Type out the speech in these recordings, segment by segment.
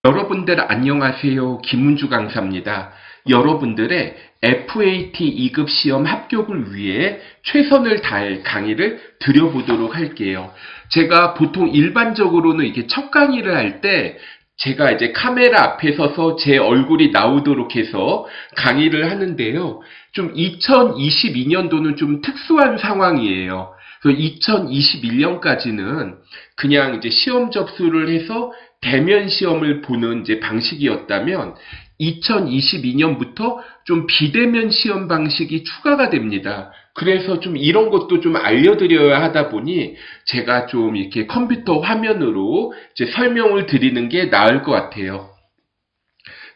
여러분들 안녕하세요. 김은주 강사입니다. 여러분들의 FAT 2급 시험 합격을 위해 최선을 다할 강의를 드려보도록 할게요. 제가 보통 일반적으로는 이게 첫 강의를 할 때 제가 이제 카메라 앞에 서서 제 얼굴이 나오도록 해서 강의를 하는데요. 좀 2022년도는 좀 특수한 상황이에요. 그래서 2021년까지는 그냥 이제 시험 접수를 해서 대면 시험을 보는 이제 방식이었다면 2022년부터 좀 비대면 시험 방식이 추가가 됩니다. 그래서 좀 이런 것도 좀 알려드려야 하다 보니 제가 좀 이렇게 컴퓨터 화면으로 이제 설명을 드리는 게 나을 것 같아요.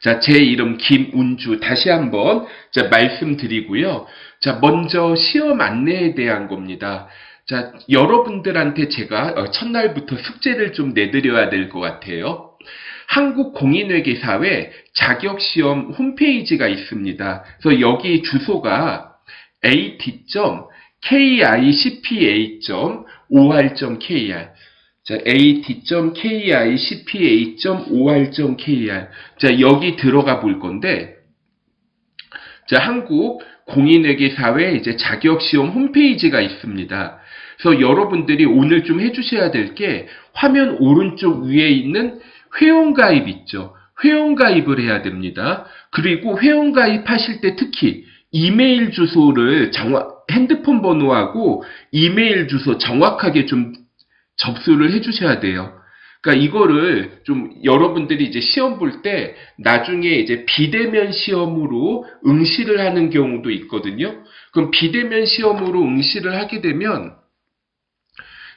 자, 제 이름 김운주 다시 한번 말씀드리고요. 자, 먼저 시험 안내에 대한 겁니다. 자, 여러분들한테 제가 첫날부터 숙제를 좀 내드려야 될 것 같아요. 한국공인회계사회 자격시험 홈페이지가 있습니다. 그래서 여기 주소가 at.kicpa.or.kr 자, at.kicpa.or.kr 자, 여기 들어가 볼 건데 자, 한국 공인회계사회 이제 자격시험 홈페이지가 있습니다. 그래서 여러분들이 오늘 좀 해주셔야 될 게 화면 오른쪽 위에 있는 회원가입 있죠. 회원가입을 해야 됩니다. 그리고 회원가입 하실 때 특히 이메일 주소를 핸드폰 번호하고 이메일 주소 정확하게 좀 접수를 해주셔야 돼요. 그러니까 이거를 좀 여러분들이 이제 시험 볼 때 나중에 이제 비대면 시험으로 응시를 하는 경우도 있거든요. 그럼 비대면 시험으로 응시를 하게 되면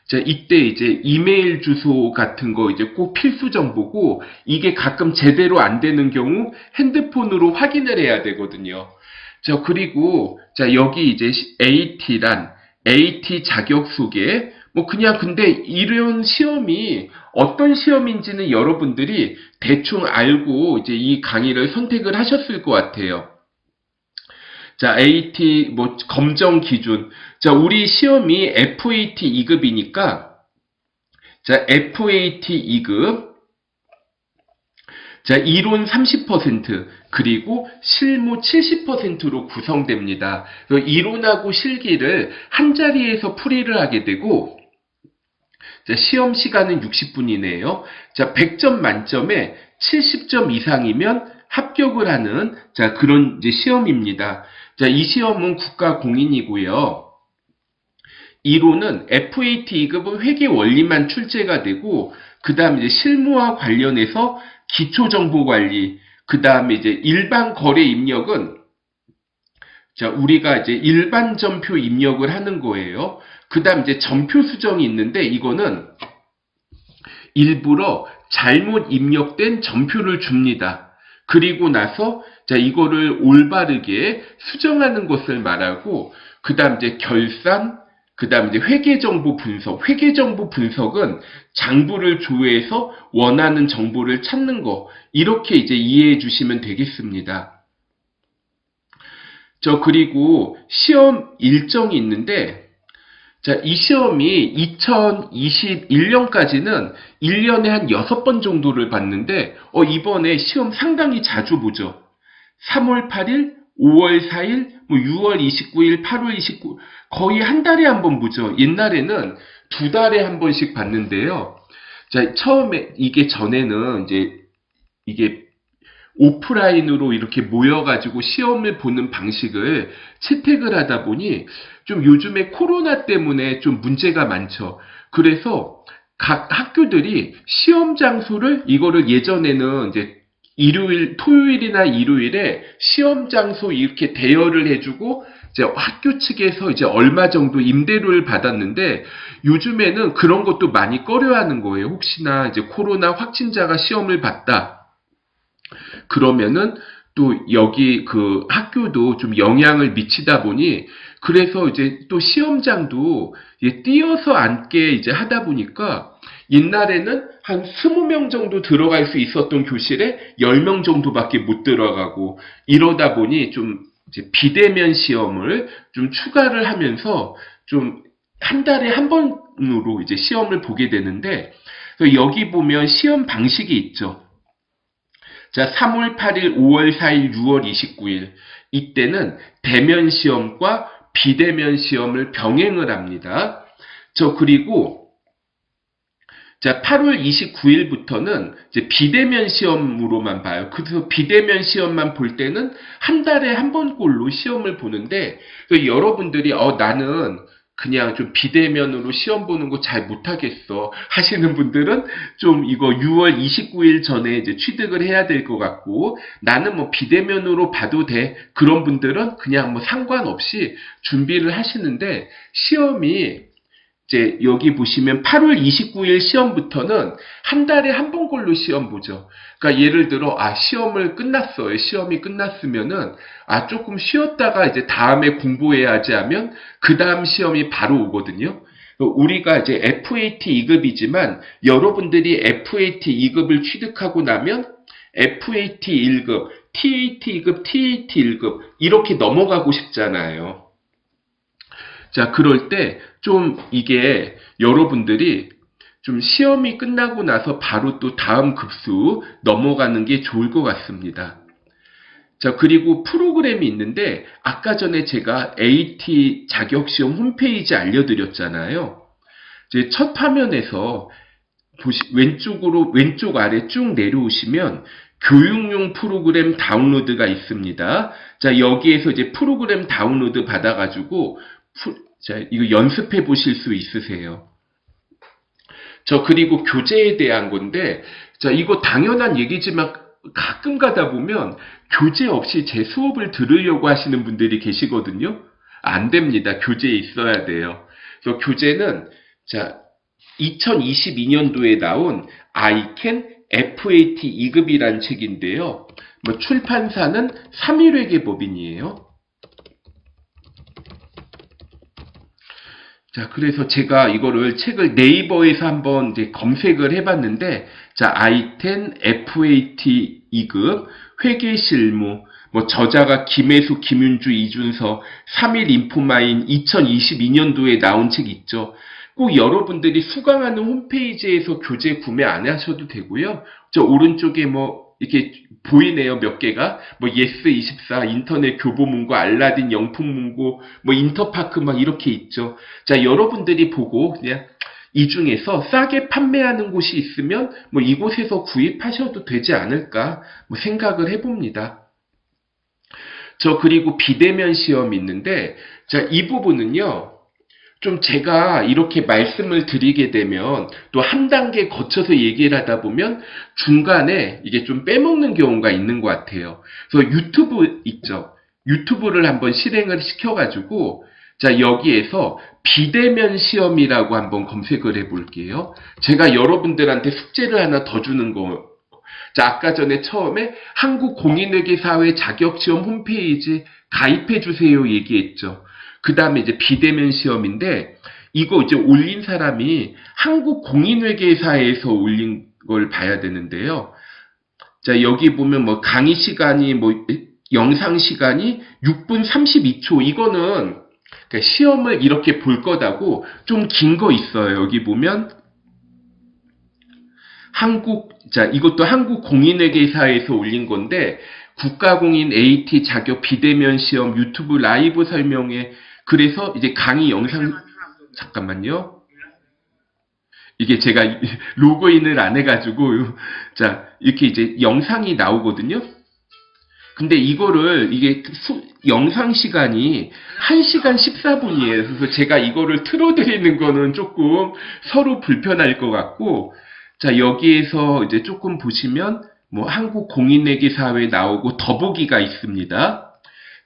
자, 이때 이제 이메일 주소 같은 거 이제 꼭 필수 정보고 이게 가끔 제대로 안 되는 경우 핸드폰으로 확인을 해야 되거든요. 자, 그리고 자, 여기 이제 AT 자격 소개 뭐 그냥 근데 이런 시험이 어떤 시험인지는 여러분들이 대충 알고 이제 이 강의를 선택을 하셨을 것 같아요. 자, AT 뭐 검정 기준. 자, 우리 시험이 FAT 2급이니까 자, FAT 2급. 자, 이론 30% 그리고 실무 70%로 구성됩니다. 이론하고 실기를 한 자리에서 풀이를 하게 되고 자, 시험 시간은 60분이네요. 자, 100점 만점에 70점 이상이면 합격을 하는 자, 그런 이제 시험입니다. 자, 이 시험은 국가 공인이고요. 이론은 FAT 2급은 회계 원리만 출제가 되고 그다음에 이제 실무와 관련해서 기초정보관리, 그다음에 이제 일반 거래 입력은 자, 우리가 이제 일반 전표 입력을 하는 거예요. 그다음 이제 전표 수정이 있는데 이거는 일부러 잘못 입력된 전표를 줍니다. 그리고 나서 자, 이거를 올바르게 수정하는 것을 말하고 그다음 이제 결산, 그다음 이제 회계정보 분석. 회계정보 분석은 장부를 조회해서 원하는 정보를 찾는 거. 이렇게 이제 이해해 주시면 되겠습니다. 그리고 시험 일정이 있는데 자, 이 시험이 2021년까지는 1년에 한 6번 정도를 봤는데 이번에 시험 상당히 자주 보죠. 3월 8일, 5월 4일, 뭐 6월 29일, 8월 29일 거의 한 달에 한 번 보죠. 옛날에는 2달에 한 번씩 봤는데요. 자, 처음에 이게 전에는 이제 이게 오프라인으로 이렇게 모여가지고 시험을 보는 방식을 채택을 하다 보니 좀 요즘에 코로나 때문에 좀 문제가 많죠. 그래서 각 학교들이 시험 장소를 이거를 예전에는 이제 토요일이나 일요일에 시험 장소 이렇게 대여를 해주고 이제 학교 측에서 이제 얼마 정도 임대료를 받았는데 요즘에는 그런 것도 많이 꺼려하는 거예요. 혹시나 이제 코로나 확진자가 시험을 봤다. 그러면은 또 여기 그 학교도 좀 영향을 미치다 보니 그래서 이제 또 시험장도 띄어서 앉게 이제 하다 보니까 옛날에는 한 20명 정도 들어갈 수 있었던 교실에 10명 정도밖에 못 들어가고 이러다 보니 좀 이제 비대면 시험을 좀 추가를 하면서 좀 한 달에 한 번으로 이제 시험을 보게 되는데 여기 보면 시험 방식이 있죠. 자, 3월 8일, 5월 4일, 6월 29일. 이때는 대면 시험과 비대면 시험을 병행을 합니다. 그리고 자, 8월 29일부터는 이제 비대면 시험으로만 봐요. 그래서 비대면 시험만 볼 때는 한 달에 한 번꼴로 시험을 보는데, 여러분들이, 나는 그냥 좀 비대면으로 시험 보는 거 잘 못하겠어 하시는 분들은 좀 이거 6월 29일 전에 이제 취득을 해야 될 것 같고, 나는 뭐 비대면으로 봐도 돼. 그런 분들은 그냥 뭐 상관없이 준비를 하시는데, 시험이 이제 여기 보시면 8월 29일 시험부터는 한 달에 한 번꼴로 시험 보죠. 그러니까 예를 들어 시험을 끝났어요. 시험이 끝났으면은 조금 쉬었다가 이제 다음에 공부해야지 하면 그 다음 시험이 바로 오거든요. 우리가 이제 FAT 2급이지만 여러분들이 FAT 2급을 취득하고 나면 FAT 1급, TAT 2급, TAT 1급 이렇게 넘어가고 싶잖아요. 자, 그럴 때 좀 이게 여러분들이 좀 시험이 끝나고 나서 바로 또 다음 급수 넘어가는 게 좋을 것 같습니다. 자, 그리고 프로그램이 있는데 아까 전에 제가 AT 자격시험 홈페이지 알려드렸잖아요. 이제 첫 화면에서 왼쪽 아래 쭉 내려오시면 교육용 프로그램 다운로드가 있습니다. 자, 여기에서 이제 프로그램 다운로드 받아가지고 자, 이거 연습해 보실 수 있으세요. 그리고 교재에 대한 건데, 자, 이거 당연한 얘기지만 가끔 가다 보면 교재 없이 제 수업을 들으려고 하시는 분들이 계시거든요. 안 됩니다. 교재에 있어야 돼요. 그래서 교재는, 자, 2022년도에 나온 I CAN FAT 2급이란 책인데요. 출판사는 3.1회계법인이에요. 자, 그래서 제가 이거를 책을 네이버에서 한번 이제 검색을 해봤는데, 자, I10 FAT 2급 회계 실무, 저자가 김혜수, 김윤주, 이준서, 3일 인포마인 2022년도에 나온 책 있죠. 꼭 여러분들이 수강하는 홈페이지에서 교재 구매 안 하셔도 되고요. 저 오른쪽에 이렇게 보이네요. 몇 개가. 예스24, 인터넷 교보문고, 알라딘 영풍문고, 인터파크 이렇게 있죠. 자, 여러분들이 보고 그냥 이 중에서 싸게 판매하는 곳이 있으면 이곳에서 구입하셔도 되지 않을까 생각을 해봅니다. 그리고 비대면 시험이 있는데, 자, 이 부분은요. 좀 제가 이렇게 말씀을 드리게 되면 또 한 단계 거쳐서 얘기를 하다 보면 중간에 이게 좀 빼먹는 경우가 있는 것 같아요. 그래서 유튜브 있죠. 유튜브를 한번 실행을 시켜가지고 자, 여기에서 비대면 시험이라고 한번 검색을 해볼게요. 제가 여러분들한테 숙제를 하나 더 주는 거. 자, 아까 전에 처음에 한국공인회계사회 자격시험 홈페이지 가입해주세요 얘기했죠. 그 다음에 이제 비대면 시험인데, 이거 이제 올린 사람이 한국공인회계사에서 올린 걸 봐야 되는데요. 자, 여기 보면 강의 시간이 영상 시간이 6분 32초. 이거는 그러니까 시험을 이렇게 볼 거다고 좀 긴 거 있어요. 여기 보면 자, 이것도 한국공인회계사에서 올린 건데, 국가공인 AT 자격 비대면 시험 유튜브 라이브 설명회. 그래서 이제 강의 영상, 잠깐만요. 이게 제가 로그인을 안 해가지고, 자, 이렇게 이제 영상이 나오거든요. 근데 이게 영상 시간이 1시간 14분이에요. 그래서 제가 이거를 틀어드리는 거는 조금 서로 불편할 것 같고, 자, 여기에서 이제 조금 보시면, 한국공인회계사회 나오고 더보기가 있습니다.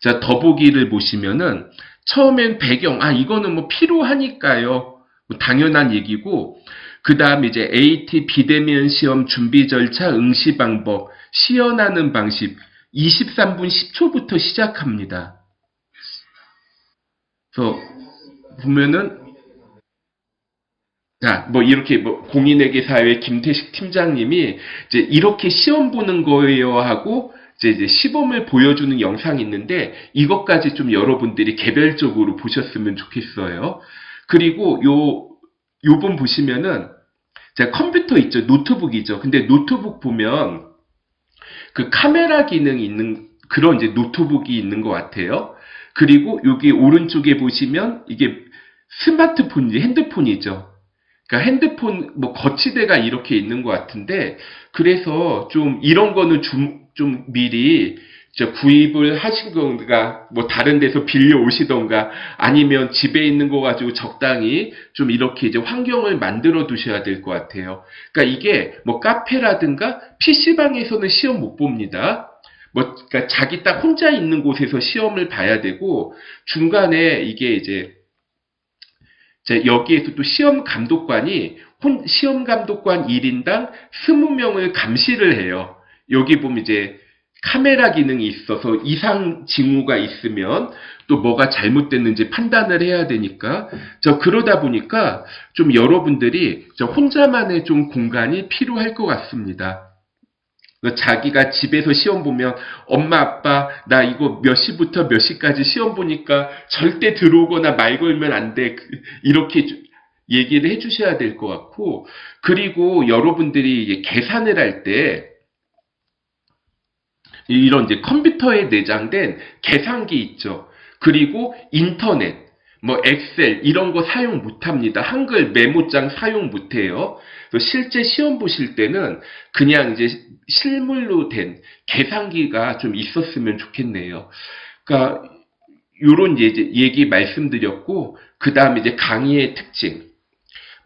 자, 더보기를 보시면은, 처음엔 배경, 이거는 필요하니까요. 당연한 얘기고, 그 다음 이제 AT 비대면 시험 준비 절차 응시 방법, 시연하는 방식, 23분 10초부터 시작합니다. 그래서, 보면은, 자, 이렇게 공인회계사회 김태식 팀장님이 이제 이렇게 시험 보는 거예요 하고, 이제 시범을 보여주는 영상이 있는데, 이것까지 좀 여러분들이 개별적으로 보셨으면 좋겠어요. 그리고 요번 보시면은, 자, 컴퓨터 있죠. 노트북이죠. 근데 노트북 보면, 그 카메라 기능이 있는 그런 이제 노트북이 있는 것 같아요. 그리고 여기 오른쪽에 보시면 이게 스마트폰이 핸드폰이죠. 그러니까 핸드폰 뭐 거치대가 이렇게 있는 것 같은데, 그래서 좀 이런 거는 좀 미리 구입을 하신 건가, 뭐 다른 데서 빌려 오시던가, 아니면 집에 있는 거 가지고 적당히 좀 이렇게 이제 환경을 만들어 두셔야 될 것 같아요. 그러니까 이게 뭐 카페라든가 PC방에서는 시험 못 봅니다. 그러니까 자기 딱 혼자 있는 곳에서 시험을 봐야 되고, 중간에 이게 이제 여기에서 또 시험 감독관이 시험 감독관 1인당 20명을 감시를 해요. 여기 보면 이제 카메라 기능이 있어서 이상 징후가 있으면 또 뭐가 잘못됐는지 판단을 해야 되니까, 그러다 보니까 좀 여러분들이 혼자만의 좀 공간이 필요할 것 같습니다. 자기가 집에서 시험 보면 엄마 아빠 나 이거 몇 시부터 몇 시까지 시험 보니까 절대 들어오거나 말 걸면 안 돼, 이렇게 얘기를 해주셔야 될 것 같고, 그리고 여러분들이 계산을 할 때 이런 이제 컴퓨터에 내장된 계산기 있죠. 그리고 인터넷, 뭐 엑셀 이런 거 사용 못합니다. 한글 메모장 사용 못해요. 실제 시험 보실 때는 그냥 이제 실물로 된 계산기가 좀 있었으면 좋겠네요. 그러니까 요런 이제 얘기 말씀드렸고, 그 다음에 이제 강의의 특징.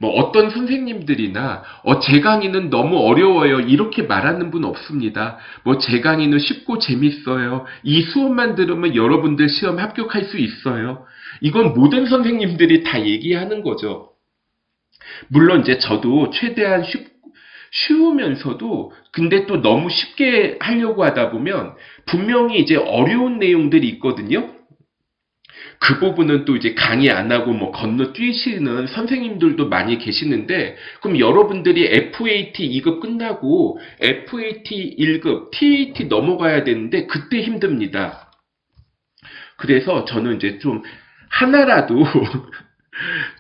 뭐 어떤 선생님들이나 제 강의는 너무 어려워요 이렇게 말하는 분 없습니다. 뭐 제 강의는 쉽고 재밌어요. 이 수업만 들으면 여러분들 시험 합격할 수 있어요. 이건 모든 선생님들이 다 얘기하는 거죠. 물론 이제 저도 최대한 쉬우면서도 근데 또 너무 쉽게 하려고 하다 보면 분명히 이제 어려운 내용들이 있거든요. 그 부분은 또 이제 강의 안 하고 뭐 건너뛰시는 선생님들도 많이 계시는데, 그럼 여러분들이 FAT 2급 끝나고 FAT 1급, TAT 넘어가야 되는데 그때 힘듭니다. 그래서 저는 이제 좀 하나라도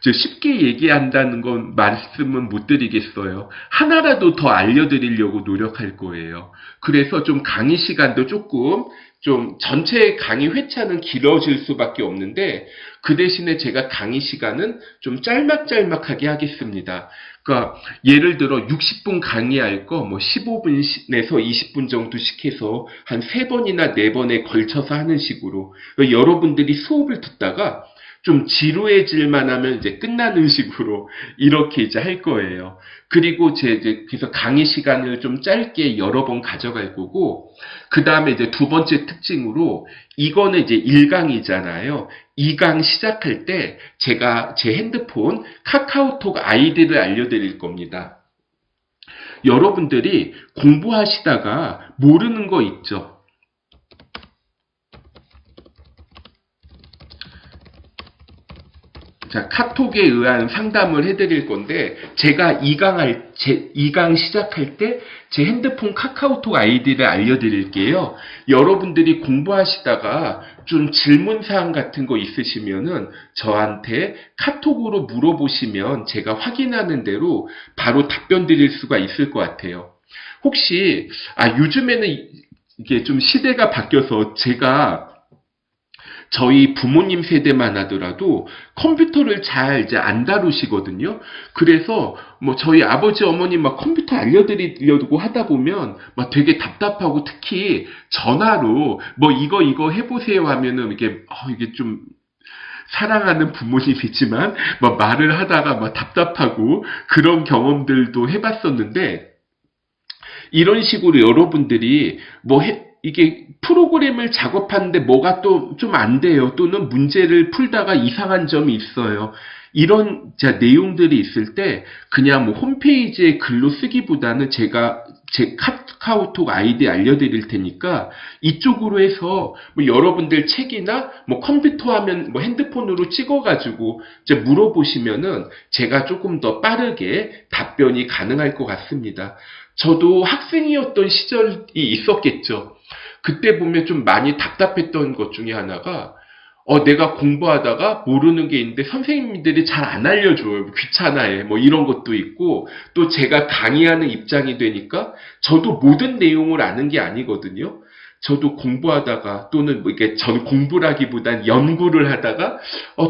쉽게 얘기한다는 건 말씀은 못 드리겠어요. 하나라도 더 알려드리려고 노력할 거예요. 그래서 좀 강의 시간도 조금 좀 전체 강의 회차는 길어질 수밖에 없는데, 그 대신에 제가 강의 시간은 좀 짤막짤막하게 하겠습니다. 그러니까 예를 들어 60분 강의할 거 뭐 15분에서 20분 정도씩 해서 한 3번이나 4번에 걸쳐서 하는 식으로, 여러분들이 수업을 듣다가 좀 지루해질만 하면 이제 끝나는 식으로 이렇게 이제 할 거예요. 그리고 그래서 강의 시간을 좀 짧게 여러 번 가져갈 거고, 그 다음에 이제 두 번째 특징으로, 이거는 이제 1강이잖아요. 2강 시작할 때 제가 제 핸드폰 카카오톡 아이디를 알려드릴 겁니다. 여러분들이 공부하시다가 모르는 거 있죠? 자, 카톡에 의한 상담을 해드릴 건데, 제가 2강 시작할 때 제 핸드폰 카카오톡 아이디를 알려드릴게요. 여러분들이 공부하시다가 좀 질문사항 같은 거 있으시면은 저한테 카톡으로 물어보시면 제가 확인하는 대로 바로 답변 드릴 수가 있을 것 같아요. 혹시, 요즘에는 이게 좀 시대가 바뀌어서 제가 저희 부모님 세대만 하더라도 컴퓨터를 잘 이제 안 다루시거든요. 그래서 뭐 저희 아버지 어머니 막 컴퓨터 알려드리려고 하다 보면 막 되게 답답하고, 특히 전화로 뭐 이거 해보세요 하면은 이게 좀 사랑하는 부모님이지만 막 말을 하다가 막 답답하고 그런 경험들도 해봤었는데, 이런 식으로 여러분들이 이게 프로그램을 작업하는데 뭐가 또 좀 안 돼요. 또는 문제를 풀다가 이상한 점이 있어요. 이런 내용들이 있을 때 그냥 뭐 홈페이지에 글로 쓰기보다는 제가 제 카카오톡 아이디 알려드릴 테니까 이쪽으로 해서 뭐 여러분들 책이나 뭐 컴퓨터 화면 뭐 핸드폰으로 찍어가지고 이제 물어보시면은 제가 조금 더 빠르게 답변이 가능할 것 같습니다. 저도 학생이었던 시절이 있었겠죠. 그때 보면 좀 많이 답답했던 것 중에 하나가 내가 공부하다가 모르는 게 있는데 선생님들이 잘 안 알려줘요. 귀찮아해. 뭐 이런 것도 있고, 또 제가 강의하는 입장이 되니까 저도 모든 내용을 아는 게 아니거든요. 저도 공부하다가 또는 뭐 이게 전 공부라기보단 연구를 하다가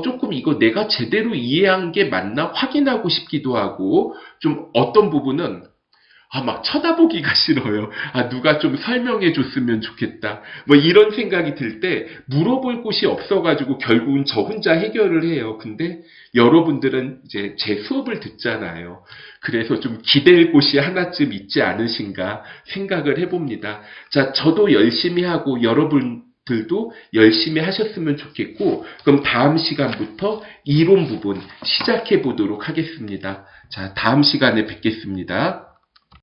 조금 이거 내가 제대로 이해한 게 맞나 확인하고 싶기도 하고, 좀 어떤 부분은 막 쳐다보기가 싫어요. 누가 좀 설명해 줬으면 좋겠다. 뭐 이런 생각이 들 때 물어볼 곳이 없어가지고 결국은 저 혼자 해결을 해요. 근데 여러분들은 이제 제 수업을 듣잖아요. 그래서 좀 기댈 곳이 하나쯤 있지 않으신가 생각을 해봅니다. 자, 저도 열심히 하고 여러분들도 열심히 하셨으면 좋겠고, 그럼 다음 시간부터 이론 부분 시작해 보도록 하겠습니다. 자, 다음 시간에 뵙겠습니다.